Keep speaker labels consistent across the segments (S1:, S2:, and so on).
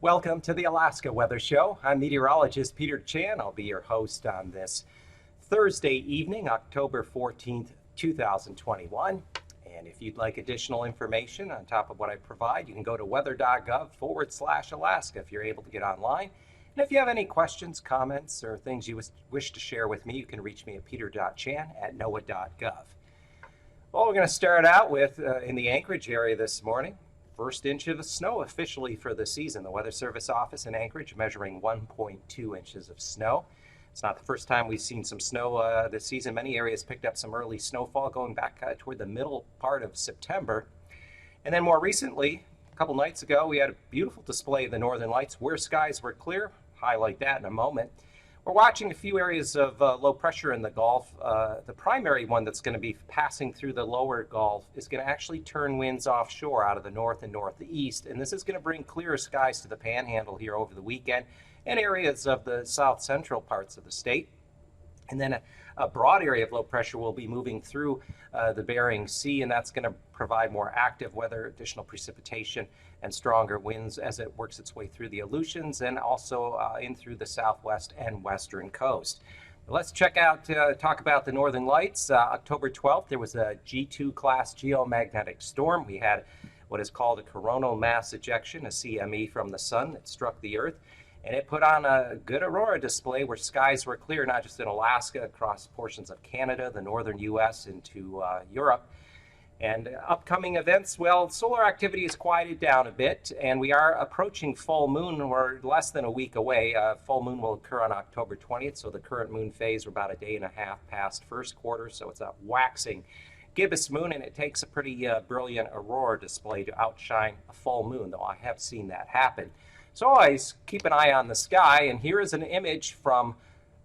S1: Welcome to the Alaska Weather Show. I'm meteorologist Peter Chan. I'll be your host on this Thursday evening, October 14th, 2021. And if you'd like additional information on top of what I provide, you can go to weather.gov/Alaska if you're able to get online. And if you have any questions, comments, or things you wish to share with me, you can reach me at peter.chan@noaa.gov. Well, we're going to start out with in the Anchorage area this morning. First inch of snow officially for the season. The Weather Service office in Anchorage measuring 1.2 inches of snow. It's not the first time we've seen some snow this season. Many areas picked up some early snowfall going back toward the middle part of September. And then more recently, a couple nights ago, we had a beautiful display of the northern lights where skies were clear. Highlight that in a moment. We're watching a few areas of low pressure in the Gulf. The primary one that's going to be passing through the lower Gulf is going to actually turn winds offshore out of the north and northeast, and this is going to bring clearer skies to the Panhandle here over the weekend and areas of the south central parts of the state. And then a broad area of low pressure will be moving through the Bering Sea, and that's going to provide more active weather, additional precipitation, and stronger winds as it works its way through the Aleutians and also in through the southwest and western coast. Let's talk about the northern lights. October 12th, there was a G2 class geomagnetic storm. We had what is called a coronal mass ejection, a CME from the sun that struck the earth. And it put on a good aurora display where skies were clear, not just in Alaska, across portions of Canada, the northern U.S., into Europe. And upcoming events, well, solar activity has quieted down a bit, and we are approaching full moon. We're less than a week away. Full moon will occur on October 20th, so the current moon phase, we're about a day and a half past first quarter, so it's a waxing gibbous moon, and it takes a pretty brilliant aurora display to outshine a full moon, though I have seen that happen. So always keep an eye on the sky, and here is an image from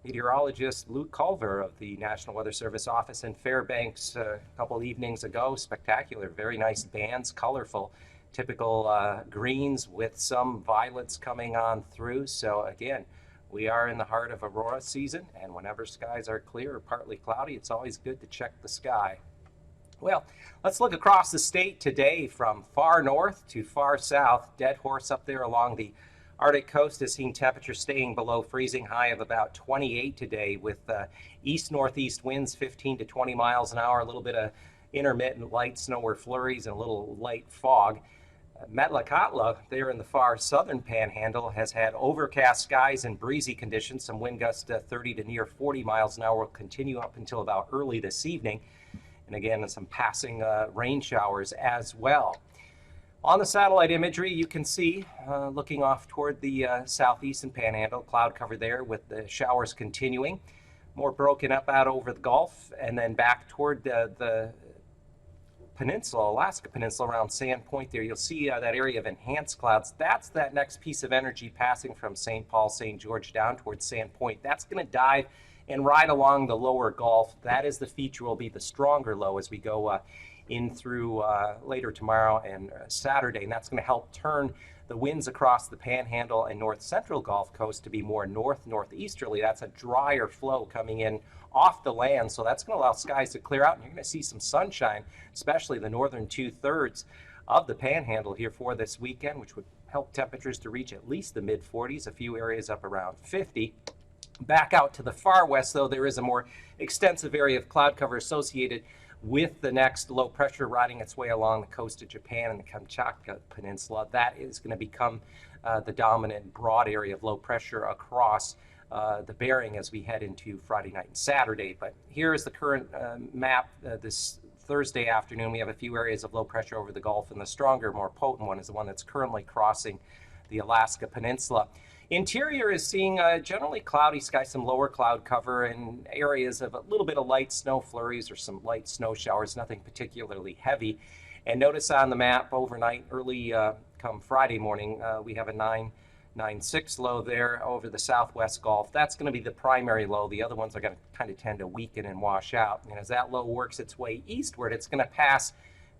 S1: meteorologist Luke Culver of the National Weather Service office in Fairbanks a couple evenings ago. Spectacular, very nice bands, colorful, typical greens with some violets coming on through. So again, we are in the heart of aurora season, and whenever skies are clear or partly cloudy, it's always good to check the sky. Well, let's look across the state today from far north to far south. Dead horse up there along the Arctic coast has seen temperatures staying below freezing, high of about 28 today, with east-northeast winds 15 to 20 miles an hour, a little bit of intermittent light snow or flurries and a little light fog. Metlakatla, there in the far southern Panhandle, has had overcast skies and breezy conditions. Some wind gusts 30 to near 40 miles an hour will continue up until about early this evening. And again, some passing rain showers as well. On the satellite imagery, you can see, looking off toward the southeastern Panhandle, cloud cover there with the showers continuing. More broken up out over the Gulf and then back toward the peninsula, Alaska Peninsula, around Sand Point there. You'll see that area of enhanced clouds. That's that next piece of energy passing from St. Paul, St. George down towards Sand Point. That's going to dive and ride along the lower Gulf. That is the feature, will be the stronger low as we go in through later tomorrow and Saturday, and that's going to help turn the winds across the Panhandle and north central Gulf Coast to be more northeasterly. That's a drier flow coming in off the land, so that's going to allow skies to clear out, and you're going to see some sunshine, especially the northern 2/3 of the Panhandle here for this weekend, which would help temperatures to reach at least the mid-40s, a few areas up around 50. Back out to the far west, though, there is a more extensive area of cloud cover associated with the next low pressure riding its way along the coast of Japan and the Kamchatka Peninsula. That is going to become the dominant broad area of low pressure across the Bering as we head into Friday night and Saturday. But here is the current map this Thursday afternoon. We have a few areas of low pressure over the Gulf, and the stronger, more potent one is the one that's currently crossing the Alaska Peninsula. Interior is seeing generally cloudy skies, some lower cloud cover, and areas of a little bit of light snow flurries or some light snow showers, nothing particularly heavy. And notice on the map overnight, early come Friday morning, we have a 9.96 low there over the southwest Gulf. That's going to be the primary low. The other ones are going to kind of tend to weaken and wash out. And as that low works its way eastward, it's going to pass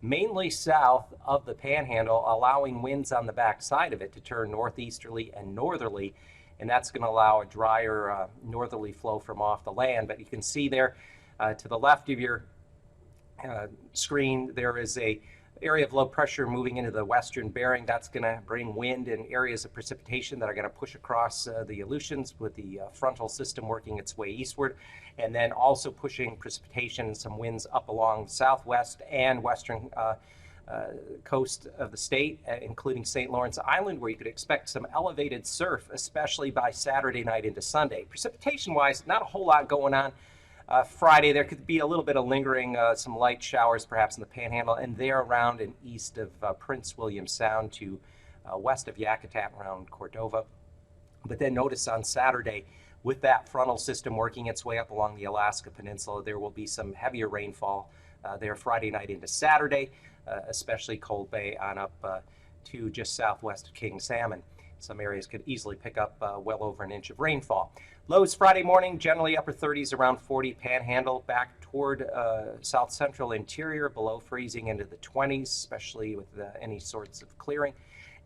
S1: mainly south of the Panhandle, allowing winds on the backside of it to turn northeasterly and northerly, and that's going to allow a drier northerly flow from off the land. But you can see there to the left of your screen, there is a area of low pressure moving into the western Bering. That's going to bring wind and areas of precipitation that are going to push across the Aleutians, with the frontal system working its way eastward, and then also pushing precipitation and some winds up along the southwest and western coast of the state, including St. Lawrence Island, where you could expect some elevated surf, especially by Saturday night into Sunday. Precipitation-wise, not a whole lot going on. Friday, there could be a little bit of lingering, some light showers perhaps in the Panhandle, and there around and east of Prince William Sound to west of Yakutat around Cordova. But then notice on Saturday, with that frontal system working its way up along the Alaska Peninsula, there will be some heavier rainfall there Friday night into Saturday, especially Cold Bay on up to just southwest of King Salmon. Some areas could easily pick up well over an inch of rainfall. Lows Friday morning, generally upper 30s, around 40. Panhandle back toward south central interior, below freezing into the 20s, especially with any sorts of clearing.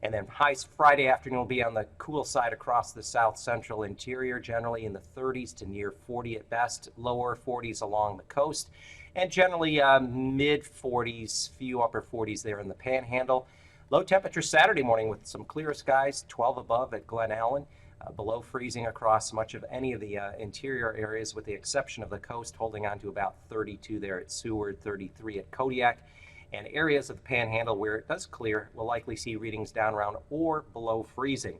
S1: And then highs Friday afternoon will be on the cool side across the south central interior, generally in the 30s to near 40 at best, lower 40s along the coast, and generally mid 40s, few upper 40s there in the Panhandle. Low temperature Saturday morning with some clear skies, 12 above at Glen Allen, below freezing across much of any of the interior areas with the exception of the coast, holding on to about 32 there at Seward, 33 at Kodiak. And areas of the Panhandle where it does clear will likely see readings down around or below freezing.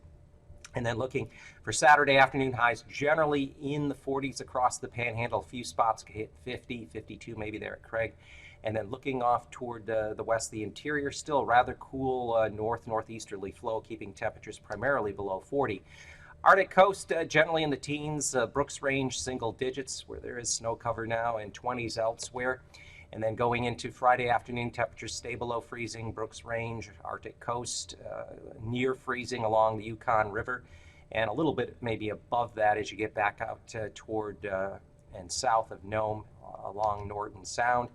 S1: And then looking for Saturday afternoon, highs generally in the 40s across the Panhandle. A few spots could hit 50, 52 maybe there at Craig. And then looking off toward the west, the interior, still rather cool northeasterly flow, keeping temperatures primarily below 40. Arctic coast generally in the teens, Brooks Range single digits where there is snow cover now, and 20s elsewhere. And then going into Friday afternoon, temperatures stay below freezing, Brooks Range, Arctic coast, near freezing along the Yukon River, and a little bit maybe above that as you get back out toward and south of Nome along Norton Sound.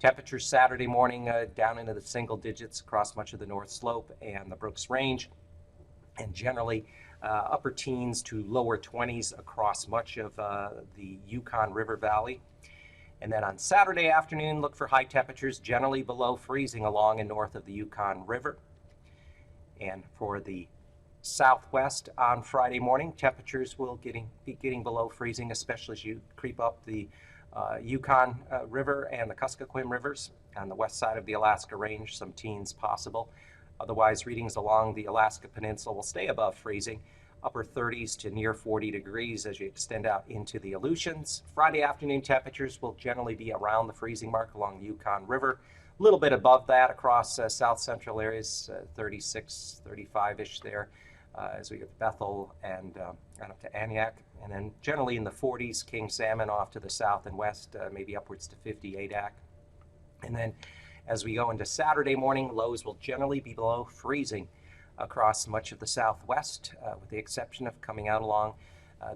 S1: Temperatures Saturday morning down into the single digits across much of the North Slope and the Brooks Range, and generally upper teens to lower 20s across much of the Yukon River Valley. And then on Saturday afternoon, look for high temperatures generally below freezing along and north of the Yukon River. And for the southwest on Friday morning, temperatures will be getting below freezing, especially as you creep up the Yukon River and the Kuskokwim rivers on the west side of the Alaska Range, some teens possible. Otherwise, readings along the Alaska Peninsula will stay above freezing, upper 30s to near 40 degrees as you extend out into the Aleutians. Friday afternoon temperatures will generally be around the freezing mark along the Yukon River, a little bit above that across south central areas, 36, 35-ish there as we get to Bethel and up to Aniak. And then generally in the 40s, King Salmon off to the south and west, maybe upwards to 50 Adak. And then as we go into Saturday morning, lows will generally be below freezing across much of the southwest, with the exception of coming out along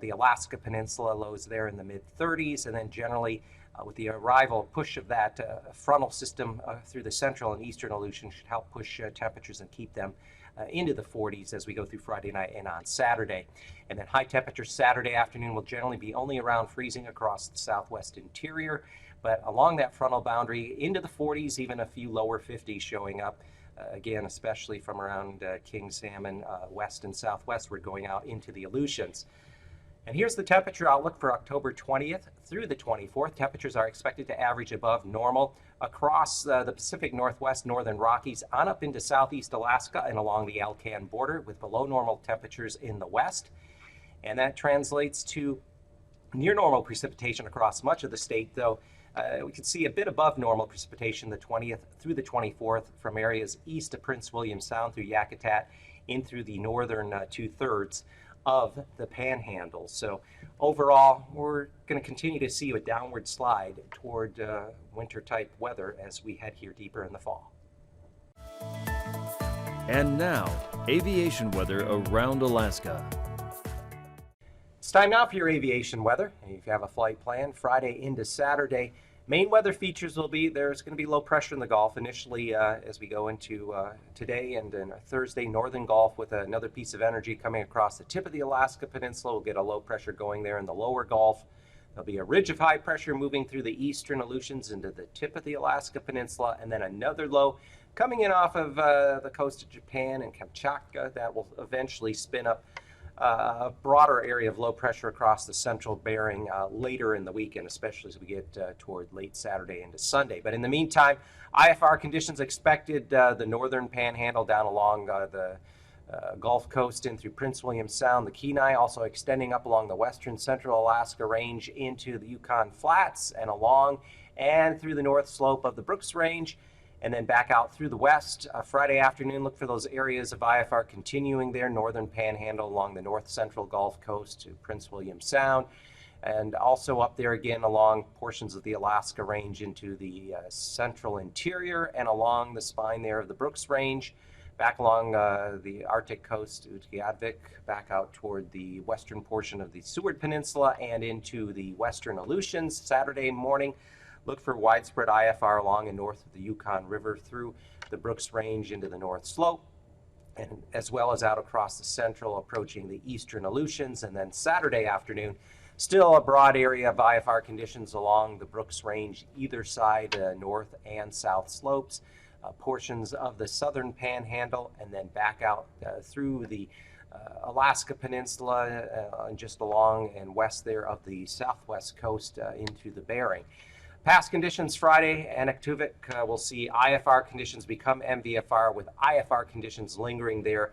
S1: the Alaska Peninsula, lows there in the mid-30s, and then generally with the arrival push of that frontal system through the central and eastern Aleutian should help push temperatures and keep them into the 40s as we go through Friday night and on Saturday. And then high temperatures Saturday afternoon will generally be only around freezing across the southwest interior, but along that frontal boundary into the 40s, even a few lower 50s showing up. Again, especially from around King Salmon, west and southwestward going out into the Aleutians. And here's the temperature outlook for October 20th through the 24th. Temperatures are expected to average above normal across the Pacific Northwest, Northern Rockies, on up into southeast Alaska and along the Alcan border, with below normal temperatures in the west. And that translates to near normal precipitation across much of the state, though we can see a bit above normal precipitation the 20th through the 24th from areas east of Prince William Sound through Yakutat in through the northern two-thirds of the Panhandle. So overall, we're going to continue to see a downward slide toward winter-type weather as we head here deeper in the fall.
S2: And now, aviation weather around Alaska.
S1: It's time now for your aviation weather. If you have a flight planned Friday into Saturday, main weather features will be there's going to be low pressure in the Gulf initially as we go into today and then Thursday, northern Gulf with another piece of energy coming across the tip of the Alaska Peninsula. We'll get a low pressure going there in the lower Gulf. There'll be a ridge of high pressure moving through the eastern Aleutians into the tip of the Alaska Peninsula, and then another low coming in off of the coast of Japan and Kamchatka. That will eventually spin up a broader area of low pressure across the central Bering later in the weekend, especially as we get toward late Saturday into Sunday. But in the meantime, IFR conditions expected, the northern panhandle down along the Gulf Coast in through Prince William Sound, the Kenai, also extending up along the western central Alaska Range into the Yukon Flats and along and through the north slope of the Brooks Range, and then back out through the west. Friday afternoon, look for those areas of IFR continuing their northern panhandle along the north central Gulf Coast to Prince William Sound, and also up there again along portions of the Alaska Range into the central interior and along the spine there of the Brooks Range, back along the Arctic coast, Utqiagvik, back out toward the western portion of the Seward Peninsula and into the western Aleutians. Saturday morning, look for widespread IFR along and north of the Yukon River through the Brooks Range into the North Slope, and as well as out across the central, approaching the eastern Aleutians. And then Saturday afternoon, still a broad area of IFR conditions along the Brooks Range, either side, north and south slopes, portions of the southern panhandle, and then back out through the Alaska Peninsula and just along and west there of the southwest coast into the Bering. Past conditions Friday, AKwx will see IFR conditions become MVFR, with IFR conditions lingering there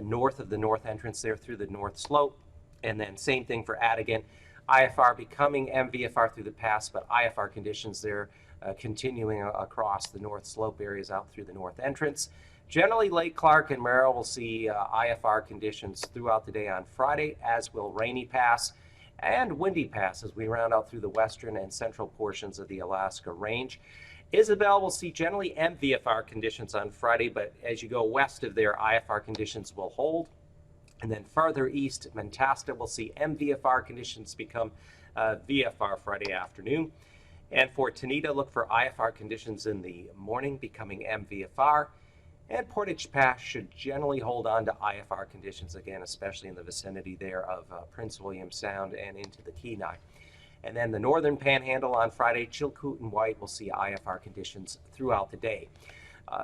S1: north of the north entrance there through the north slope. And then same thing for Adigan, IFR becoming MVFR through the pass, but IFR conditions there continuing across the north slope areas out through the north entrance. Generally, Lake Clark and Merrill will see IFR conditions throughout the day on Friday, as will Rainy Pass and Windy Pass as we round out through the western and central portions of the Alaska Range. Isabel will see generally MVFR conditions on Friday, but as you go west of there, IFR conditions will hold. And then farther east, Mentasta will see MVFR conditions become VFR Friday afternoon. And for Tanita, look for IFR conditions in the morning becoming MVFR. And Portage Pass should generally hold on to IFR conditions again, especially in the vicinity there of Prince William Sound and into the Kenai. And then the northern panhandle on Friday, Chilkoot and White will see IFR conditions throughout the day.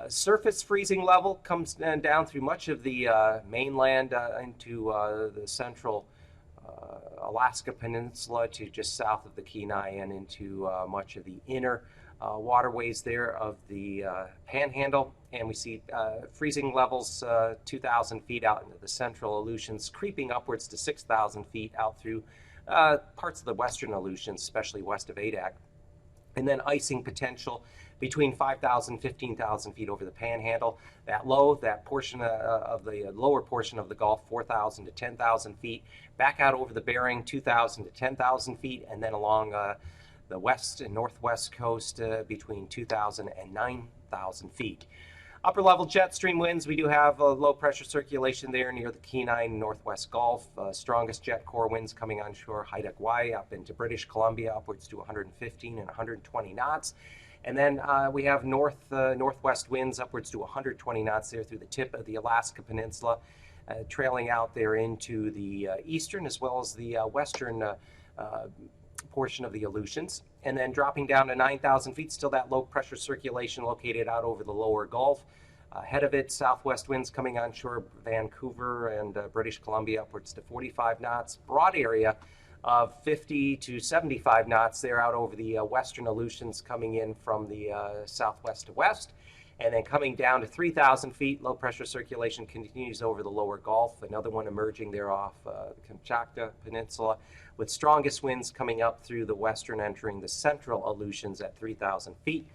S1: Surface freezing level comes down through much of the mainland into the central Alaska Peninsula to just south of the Kenai and into much of the inner waterways there of the panhandle. And we see freezing levels 2,000 feet out into the central Aleutians, creeping upwards to 6,000 feet out through parts of the western Aleutians, especially west of Adak. And then icing potential between 5,000 and 15,000 feet over the panhandle. That portion of the lower portion of the Gulf, 4,000 to 10,000 feet. Back out over the Bering, 2,000 to 10,000 feet. And then along the west and northwest coast between 2,000 and 9,000 feet. Upper level jet stream winds, we do have low pressure circulation there near the Kenai and northwest Gulf. Strongest jet core winds coming onshore, Haida Gwaii up into British Columbia, upwards to 115 and 120 knots. And then we have northwest winds upwards to 120 knots there through the tip of the Alaska Peninsula, trailing out there into the eastern as well as the western portion of the Aleutians. And then dropping down to 9,000 feet, still that low pressure circulation located out over the lower Gulf. Ahead of it, southwest winds coming onshore Vancouver and British Columbia upwards to 45 knots. Broad area of 50 to 75 knots there out over the western Aleutians coming in from the southwest to west. And then coming down to 3,000 feet, low pressure circulation continues over the lower Gulf. Another one emerging there off the Kamchatka Peninsula, with strongest winds coming up through the western, entering the central Aleutians at 3,000 feet.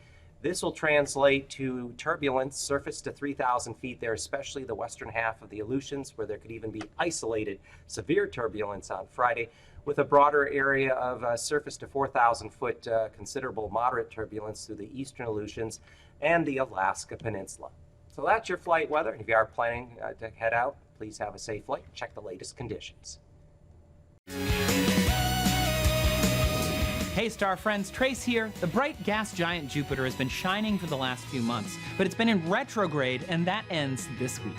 S1: This will translate to turbulence surface to 3,000 feet there, especially the western half of the Aleutians, where there could even be isolated severe turbulence on Friday, with a broader area of surface to 4,000 foot considerable moderate turbulence through the eastern Aleutians and the Alaska Peninsula. So that's your flight weather. If you are planning to head out, please have a safe flight. Check the latest conditions.
S3: Hey star friends, Trace here. The bright gas giant Jupiter has been shining for the last few months, but it's been in retrograde and that ends this week.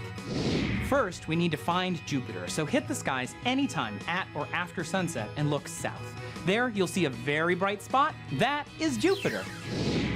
S3: First, we need to find Jupiter, so hit the skies anytime at or after sunset and look south. There, you'll see a very bright spot. That is Jupiter.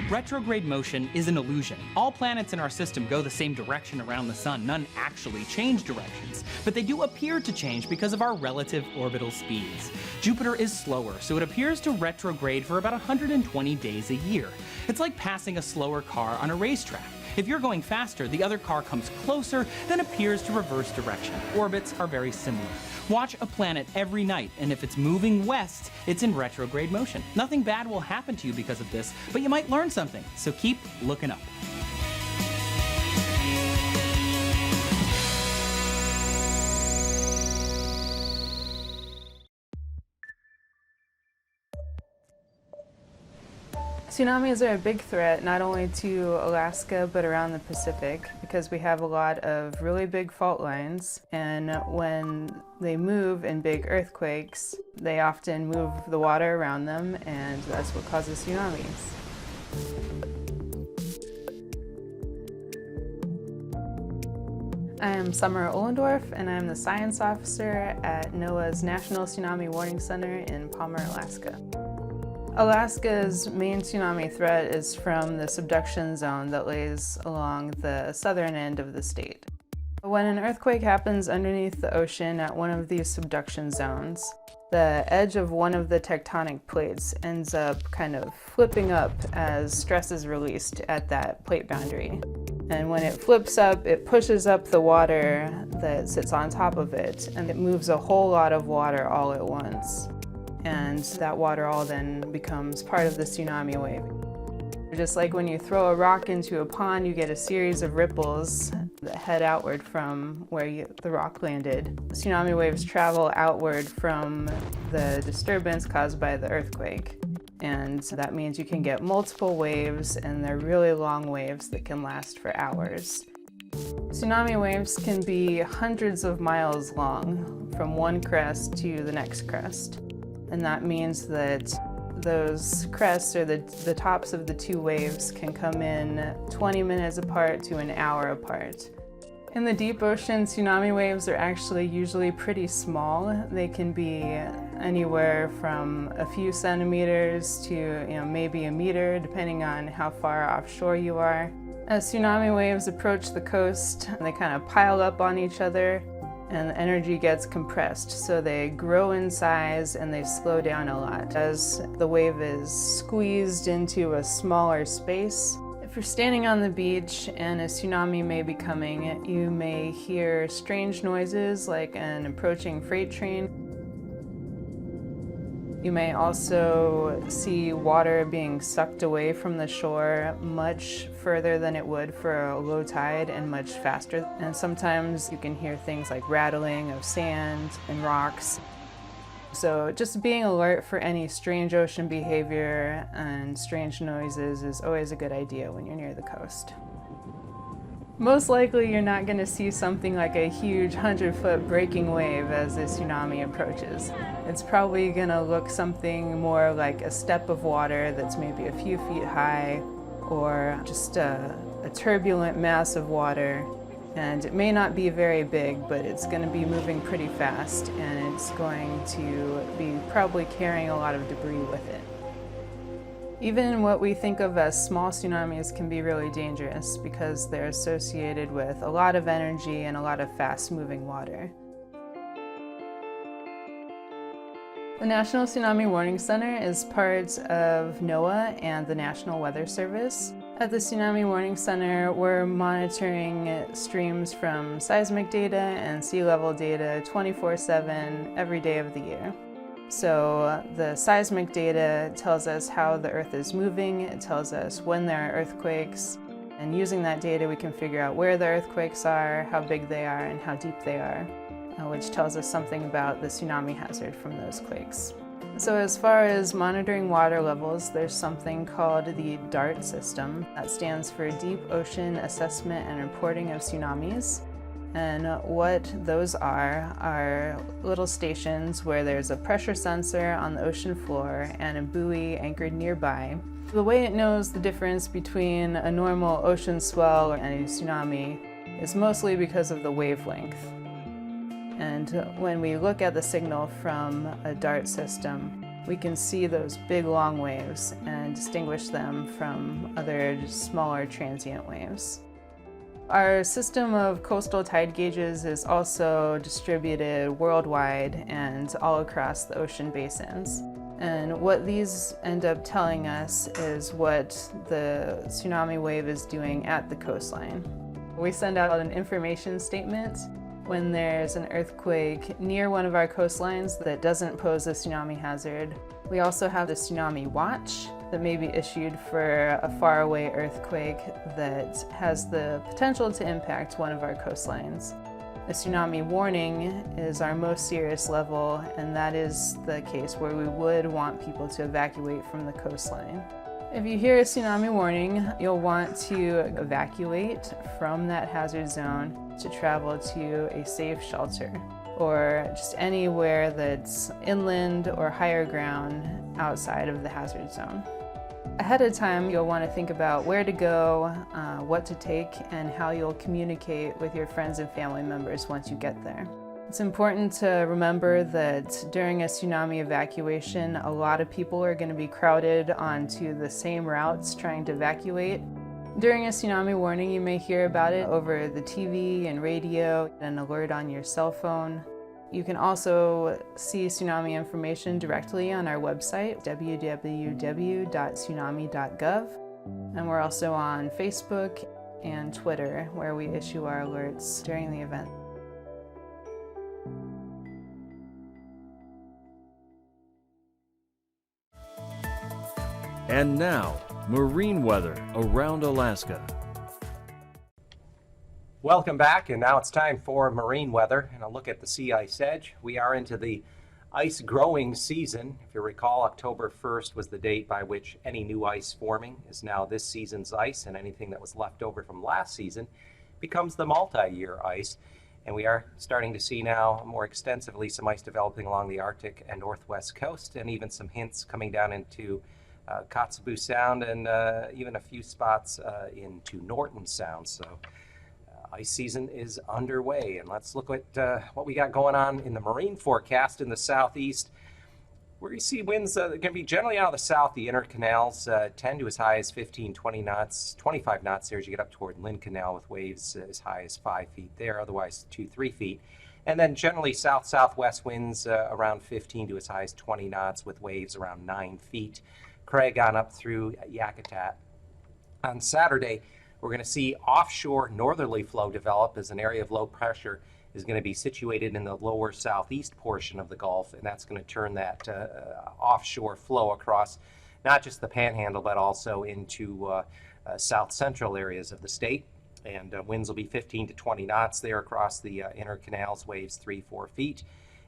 S3: Retrograde motion is an illusion. All planets in our system go the same direction around the sun. None actually change directions, but they do appear to change because of our relative orbital speeds. Jupiter is slower, so it appears to retrograde for about 120 days a year. It's like passing a slower car on a racetrack. If you're going faster, the other car comes closer, then appears to reverse direction. Orbits are very similar. Watch a planet every night, and if it's moving west, it's in retrograde motion. Nothing bad will happen to you because of this, but you might learn something, so keep looking up.
S4: Tsunamis are a big threat not only to Alaska but around the Pacific because we have a lot of really big fault lines, and when they move in big earthquakes, they often move the water around them, and that's what causes tsunamis. I am Summer Ohlendorf, and I'm the science officer at NOAA's National Tsunami Warning Center in Palmer, Alaska. Alaska's main tsunami threat is from the subduction zone that lays along the southern end of the state. When an earthquake happens underneath the ocean at one of these subduction zones, the edge of one of the tectonic plates ends up kind of flipping up as stress is released at that plate boundary. And when it flips up, it pushes up the water that sits on top of it, and it moves a whole lot of water all at once. And that water all then becomes part of the tsunami wave. Just like when you throw a rock into a pond, you get a series of ripples that head outward from where the rock landed. Tsunami waves travel outward from the disturbance caused by the earthquake. And that means you can get multiple waves, and they're really long waves that can last for hours. Tsunami waves can be hundreds of miles long from one crest to the next crest. And that means that those crests, or the tops of the two waves, can come in 20 minutes apart to an hour apart. In the deep ocean, tsunami waves are actually usually pretty small. They can be anywhere from a few centimeters to maybe a meter, depending on how far offshore you are. As tsunami waves approach the coast, they kind of pile up on each other, and the energy gets compressed, so they grow in size and they slow down a lot as the wave is squeezed into a smaller space. If you're standing on the beach and a tsunami may be coming, you may hear strange noises like an approaching freight train. You may also see water being sucked away from the shore much further than it would for a low tide, and much faster. And sometimes you can hear things like rattling of sand and rocks. So just being alert for any strange ocean behavior and strange noises is always a good idea when you're near the coast. Most likely you're not going to see something like a huge 100-foot breaking wave as a tsunami approaches. It's probably going to look something more like a step of water that's maybe a few feet high, or just a turbulent mass of water. And it may not be very big, but it's going to be moving pretty fast, and it's going to be probably carrying a lot of debris with it. Even what we think of as small tsunamis can be really dangerous because they're associated with a lot of energy and a lot of fast-moving water. The National Tsunami Warning Center is part of NOAA and the National Weather Service. At the Tsunami Warning Center, we're monitoring streams from seismic data and sea level data 24/7 every day of the year. So the seismic data tells us how the Earth is moving, it tells us when there are earthquakes, and using that data we can figure out where the earthquakes are, how big they are, and how deep they are, which tells us something about the tsunami hazard from those quakes. So as far as monitoring water levels, there's something called the DART system. That stands for Deep Ocean Assessment and Reporting of Tsunamis. And what those are little stations where there's a pressure sensor on the ocean floor and a buoy anchored nearby. The way it knows the difference between a normal ocean swell and a tsunami is mostly because of the wavelength. And when we look at the signal from a DART system, we can see those big long waves and distinguish them from other smaller transient waves. Our system of coastal tide gauges is also distributed worldwide and all across the ocean basins. And what these end up telling us is what the tsunami wave is doing at the coastline. We send out an information statement when there's an earthquake near one of our coastlines that doesn't pose a tsunami hazard. We also have the tsunami watch that may be issued for a faraway earthquake that has the potential to impact one of our coastlines. A tsunami warning is our most serious level, and that is the case where we would want people to evacuate from the coastline. If you hear a tsunami warning, you'll want to evacuate from that hazard zone to travel to a safe shelter, or just anywhere that's inland or higher ground outside of the hazard zone. Ahead of time, you'll want to think about where to go, what to take, and how you'll communicate with your friends and family members once you get there. It's important to remember that during a tsunami evacuation, a lot of people are going to be crowded onto the same routes trying to evacuate. During a tsunami warning, you may hear about it over the TV and radio, an alert on your cell phone. You can also see tsunami information directly on our website, www.tsunami.gov. And we're also on Facebook and Twitter, where we issue our alerts during the event.
S2: And now, marine weather around Alaska.
S1: Welcome back, and now it's time for marine weather and a look at the sea ice edge. We are into the ice growing season. If you recall, October 1st was the date by which any new ice forming is now this season's ice, and anything that was left over from last season becomes the multi-year ice. And we are starting to see now more extensively some ice developing along the Arctic and northwest coast, and even some hints coming down into Kotzebue Sound, and even a few spots into Norton Sound. So ice season is underway, and let's look at what we got going on in the marine forecast in the southeast. We're going to see winds that are going to be generally out of the south. The inner canals 10 to as high as 15, 20 knots, 25 knots there as you get up toward Lynn Canal, with waves as high as 5 feet there, otherwise 2-3 feet. And then generally south-southwest winds around 15 to as high as 20 knots, with waves around 9 feet. Craig on up through Yakutat. On Saturday, we're going to see offshore northerly flow develop as an area of low pressure is going to be situated in the lower southeast portion of the Gulf, and that's going to turn that offshore flow across not just the Panhandle but also into south central areas of the state. And winds will be 15 to 20 knots there across the inner canals, waves 3-4 feet.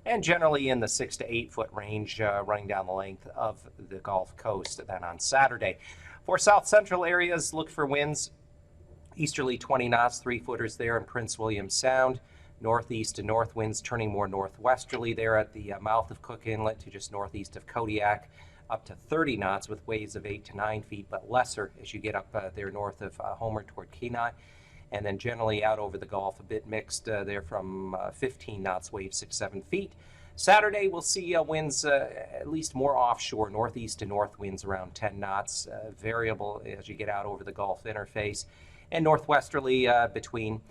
S1: And generally in the 6 to 8 foot range running down the length of the Gulf Coast. Then on Saturday, for south central areas, look for winds easterly 20 knots, 3-footers there in Prince William Sound. Northeast to north winds turning more northwesterly there at the mouth of Cook Inlet to just northeast of Kodiak, up to 30 knots with waves of 8 to 9 feet, but lesser as you get up there north of Homer toward Kenai. And then generally out over the Gulf, a bit mixed there from 15 knots, waves 6-7 feet. Saturday, we'll see winds at least more offshore, northeast to north winds around 10 knots, variable as you get out over the Gulf interface, and northwesterly between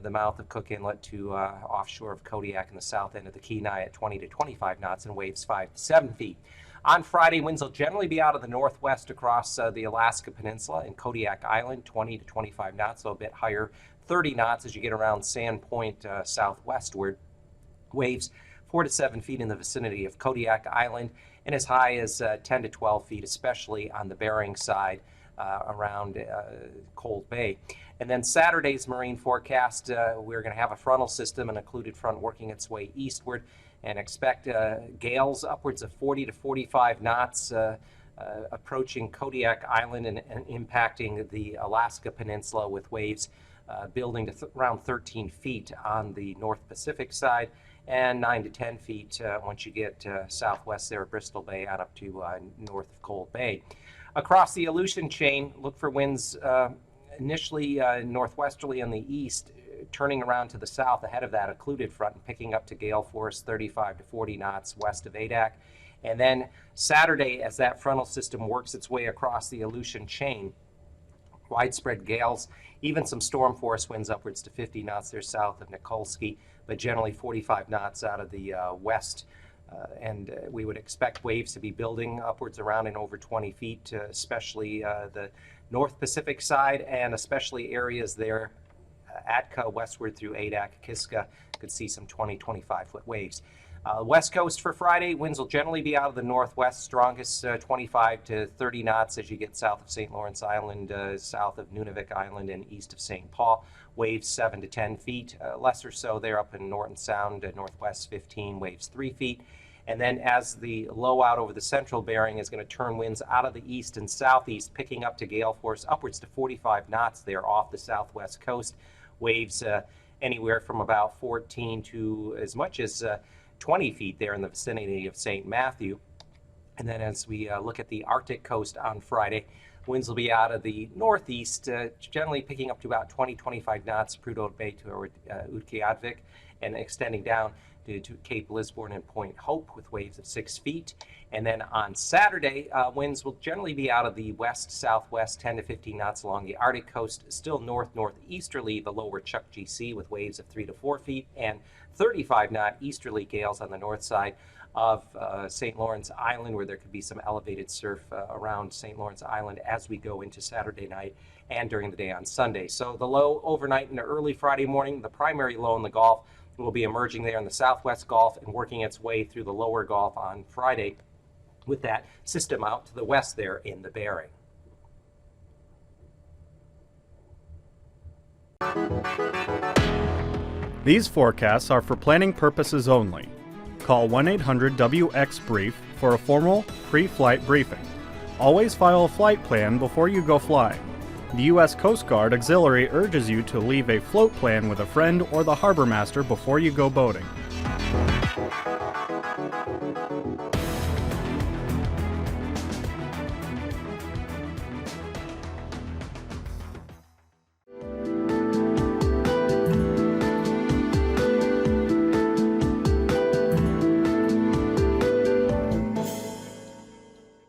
S1: the mouth of Cook Inlet to offshore of Kodiak and the south end of the Kenai at 20 to 25 knots and waves 5 to 7 feet. On Friday, winds will generally be out of the northwest across the Alaska Peninsula and Kodiak Island, 20 to 25 knots, so a bit higher, 30 knots as you get around Sand Point southwestward. Waves 4 to 7 feet in the vicinity of Kodiak Island, and as high as 10 to 12 feet, especially on the Bering side around Cold Bay. And then Saturday's marine forecast, we're going to have a frontal system, an occluded front working its way eastward, and expect gales upwards of 40 to 45 knots approaching Kodiak Island and impacting the Alaska Peninsula, with waves building to around 13 feet on the North Pacific side and 9 to 10 feet once you get southwest there at Bristol Bay out up to north of Cold Bay. Across the Aleutian chain, look for winds initially northwesterly in the east, turning around to the south ahead of that occluded front and picking up to gale force 35 to 40 knots west of Adak, And then Saturday, as that frontal system works its way across the Aleutian chain, widespread gales, even some storm force winds upwards to 50 knots there south of Nikolsky, but generally 45 knots out of the west. And we would expect waves to be building upwards around and over 20 feet, especially the North Pacific side, and especially areas there, Atka westward through Adak, Kiska, could see some 20-25 foot waves. West Coast for Friday, winds will generally be out of the northwest, strongest 25 to 30 knots as you get south of St. Lawrence Island, south of Nunavik Island, and east of St. Paul. Waves 7 to 10 feet, lesser so there up in Norton Sound, northwest 15, waves 3 feet. And then as the low out over the central bearing is going to turn winds out of the east and southeast, picking up to gale force upwards to 45 knots there off the southwest coast. Waves anywhere from about 14 to as much as 20 feet there in the vicinity of St. Matthew. And then as we look at the Arctic coast on Friday, winds will be out of the northeast, generally picking up to about 20-25 knots, Prudhoe Bay toward Utqiagvik, and extending down to Cape Lisburne and Point Hope with waves of 6 feet. And then on Saturday, winds will generally be out of the west-southwest, 10 to 15 knots along the Arctic coast, still north-northeasterly, the lower Chukchi Sea with waves of 3 to 4 feet, and 35-knot easterly gales on the north side of St. Lawrence Island, where there could be some elevated surf around St. Lawrence Island as we go into Saturday night and during the day on Sunday. So the low overnight and early Friday morning, the primary low in the Gulf will be emerging there in the southwest Gulf and working its way through the lower Gulf on Friday with that system out to the west there in the Bering.
S5: These forecasts are for planning purposes only. Call 1-800-WX-BRIEF for a formal pre-flight briefing. Always file a flight plan before you go flying. The U.S. Coast Guard Auxiliary urges you to leave a float plan with a friend or the harbor master before you go boating.